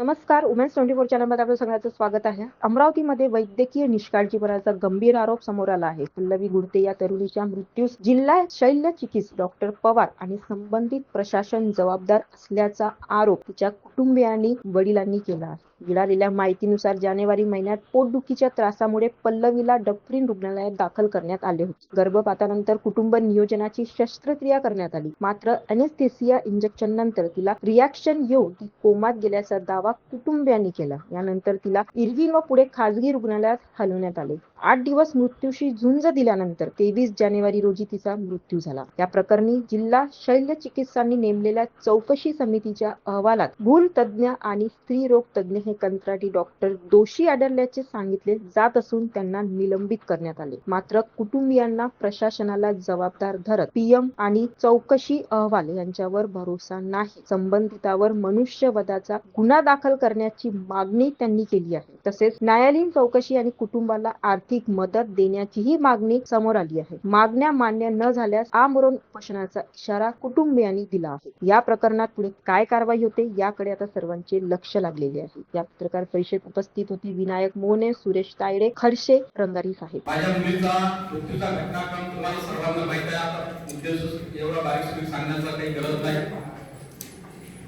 नमस्कार. वुमेन्स 24 चॅनलमध्ये आपलं सगळ्यांचं स्वागत आहे. अमरावतीमध्ये वैद्यकीय निष्काळजीपणाचा गंभीर आरोप समोर आला आहे. पल्लवी गुडते या तरुणीच्या मृत्यूस जिल्हा शल्य चिकित्सक डॉक्टर पवार आणि संबंधित प्रशासन जबाबदार असल्याचा आरोप तिच्या कुटुंबियांनी वडिलांनी केला आहे. मिळालेल्या माहितीनुसार जानेवारी महिन्यात पोटदुखीच्या त्रासामुळे पल्लवीला डफरीन रुग्णालयात दाखल करण्यात आले होते. गर्भपातानंतर कुटुंब नियोजनाची शस्त्रक्रिया करण्यात आली. मात्र अनेस्थेसिया इंजेक्शन नंतर तिला रिॲक्शन येऊन ती कोमात गेल्याचा दावा कुटुंबियांनी केला. यानंतर तिला इरविन व पुढे खासगी रुग्णालयात हलवण्यात आले. 8 दिवस मृत्यूशी झुंज दिल्यानंतर 23 जानेवारी रोजी तिचा मृत्यू झाला. या प्रकरणी जिल्हा शल्य चिकित्सांनी नेमलेल्या चौकशी समितीच्या अहवालात भूल तज्ज्ञ आणि स्त्रीरोग तज्ज्ञ हे कंत्राटी डॉक्टर दोषी आढळल्याचे सांगितले जात असून त्यांना निलंबित करण्यात आले. मात्र कुटुंबियांना प्रशासनाला जबाबदार धरत पीएम आणि चौकशी अहवाल यांच्यावर भरोसा नाही. संबंधितावर मनुष्यवधाचा गुन्हा दाखल करण्याची मागणी त्यांनी केली आहे. तसेच न्यायालयीन चौकशी आणि कुटुंबाला आर्थिक मदत देण्याचीही मागणी समोर आली आहे. मागण्या मान्य न झाल्यास आमरण उपोषणाचा इशारा कुटुंबियांनी दिला आहे. या प्रकरणात पुढे काय कारवाई होते याकडे आता सर्वांचे लक्ष लागलेले आहे. या पत्रकार परिषदेत उपस्थित होती विनायक मोने, सुरेश तायडे, खडसे, रंगारी साहेब. माझ्या मुलीचा मृत्यूचा घटनाक्रम तुम्हाला सर्वांना माहिती आहे. आता उद्देश एवढा बारीक सांगण्याचा काही गरज नाही.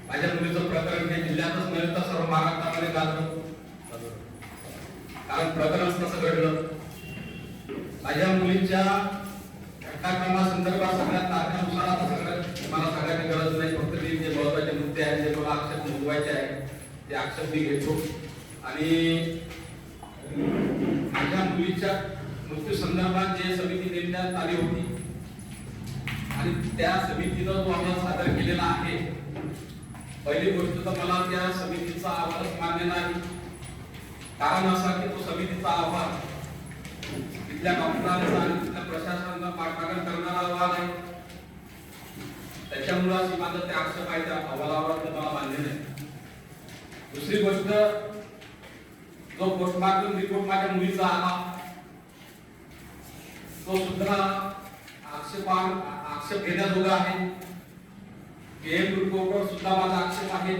माझ्या मुलीचं प्रकरण हे जिल्ह्यातच नव्हे तर सर्व महाराष्ट्रामध्ये गाजलं. कारण प्रकरण कसं घडलं, माझ्या मुलीच्या घटनाक्रमासंदर्भात सगळ्यात तारखानुसार आता मला सांगायची गरज नाही. फक्त मी जे महत्वाचे मुद्दे आहेत जे मला आक्षेप नोंदवायचे आहेत ते आक्षेप मी घेतो. आणि माझ्या मुलीच्या मृत्यू संदर्भात जे समिती नेमण्यात आली होती आणि त्या समितीनं जो अहवाल सादर केलेला आहे, पहिली गोष्ट तर मला त्या समितीचा अहवालच मान्य नाही. कारण असं की तो समितीचा अहवाल तिथल्या डॉक्टरांचा आणि तिथल्या प्रशासनाचा पाठलाग करणारा अहवाल आहे. त्याच्यामुळे माझं ते आक्षेप आहे त्या अहवालावर ते मला मान्य नाही. दुसरी गोष्ट, जो पोस्टमार्टम रिपोर्ट माझ्या मुलीचा आला तो सुद्धा आक्षेप घेण्याजोगा आहे. पीएम रिपोर्टवर सुद्धा माझा आक्षेप आहे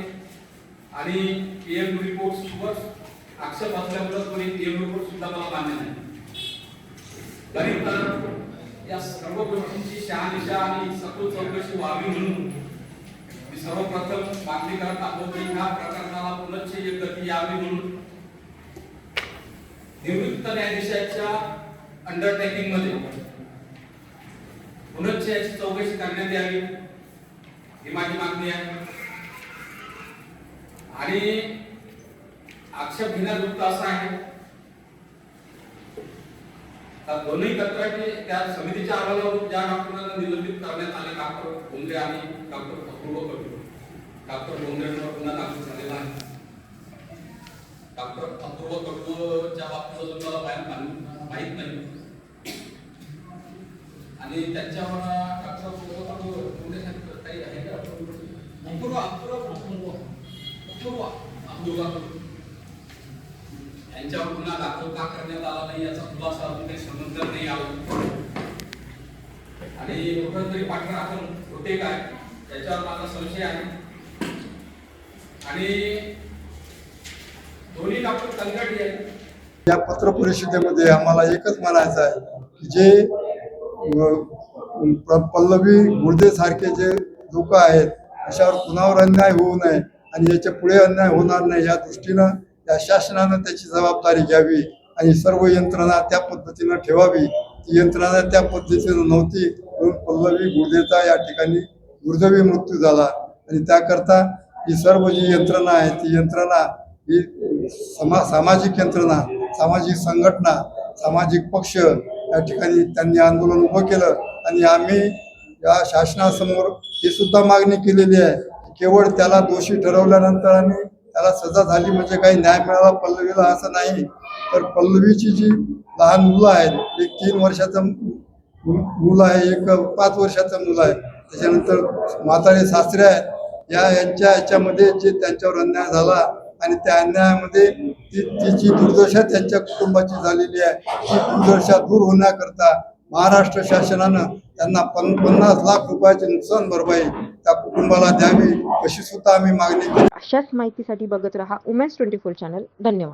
आणि पीएम रिपोर्ट सोबत आक्षेप असल्यामुळे कोणी पीएम रिपोर्ट सुद्धा मला मान्य नाही. तरी तर या सर्व गोष्टींची शहानिशा आणि सखोल चौकशी व्हावी म्हणून मी सर्वप्रथम मागणी करत आहोत की ह्या प्रकरणाला पुनश्च गती यावी म्हणून निवृत्त न्यायाधीशाच्या अंडरटेकिंग मध्ये पुनश्च याची चौकशी करण्यात यावी ही माझी मागणी आहे. आणि आक्षेप घेण्याजोगतं असं आहे तर दोन्ही कंत्राटी त्या समितीच्या अहवालावर ज्या डॉक्टरांना निलंबित करण्यात आले, डॉक्टर बोंद्रे आणि डॉक्टर अपूर्व कटू, डॉक्टर बोंद्रेंवर गुन्हा दाखल झालेला आहे. डॉक्टर अपूर्व कटूच्या बाबतीत तुम्हाला माहित नाही आणि त्यांच्यावर डॉक्टर काही आहे का यांच्यावर गुन्हा दाखल का करण्यात आला नाही याचा खुलासा अजून काही समजत नाही आला आणि कुठेतरी पाठराखण होते काय याच्यावर माझा संशय आहे. आणि दोन्ही डॉक्टर कंत्राटी आहेत. या पत्र परिषदेमध्ये आम्हाला एकच म्हणायचं आहे की जे पल्लवी गुडदे सारखे जे लोक आहेत अशावर कुणावर अन्याय होऊ नये आणि याच्या पुढे अन्याय होणार नाही या दृष्टीनं या शासनानं त्याची जबाबदारी घ्यावी आणि सर्व यंत्रणा त्या पद्धतीनं ठेवावी. ती यंत्रणा त्या पद्धतीनं नव्हती म्हणून पल्लवी गुडदेचा या ठिकाणी दुर्दैवी मृत्यू झाला. आणि त्याकरता ही सर्व जी यंत्रणा आहे ती यंत्रणा ही सामाजिक यंत्रणा, सामाजिक संघटना, सामाजिक पक्ष या ठिकाणी त्यांनी आंदोलन उभं केलं आणि आम्ही या शासनासमोर ही सुद्धा मागणी केलेली आहे. केवळ त्याला दोषी ठरवल्यानंतर आणि त्याला सजा झाली म्हणजे काही न्याय मिळाला पल्लवीला असं नाही. तर पल्लवीची जी लहान मुलं आहेत, एक 3 वर्षाचं मुलं आहे, एक 5 वर्षाचं मुलं आहे, त्याच्यानंतर म्हातारे सासरे आहेत, यांच्या ह्याच्यामध्ये जे त्यांच्यावर अन्याय झाला आणि त्या अन्यायामध्ये तिची दुर्दशा त्यांच्या कुटुंबाची झालेली आहे. ती दुर्दशा दूर होण्याकरता महाराष्ट्र शासनानं त्यांना 50 लाख रुपयाची नुकसान भरपाई त्या कुटुंबाला द्यावी अशी सुद्धा आम्ही मागणी केली. अशाच माहितीसाठी बघत रहा उमेन्स 24 चॅनल. धन्यवाद.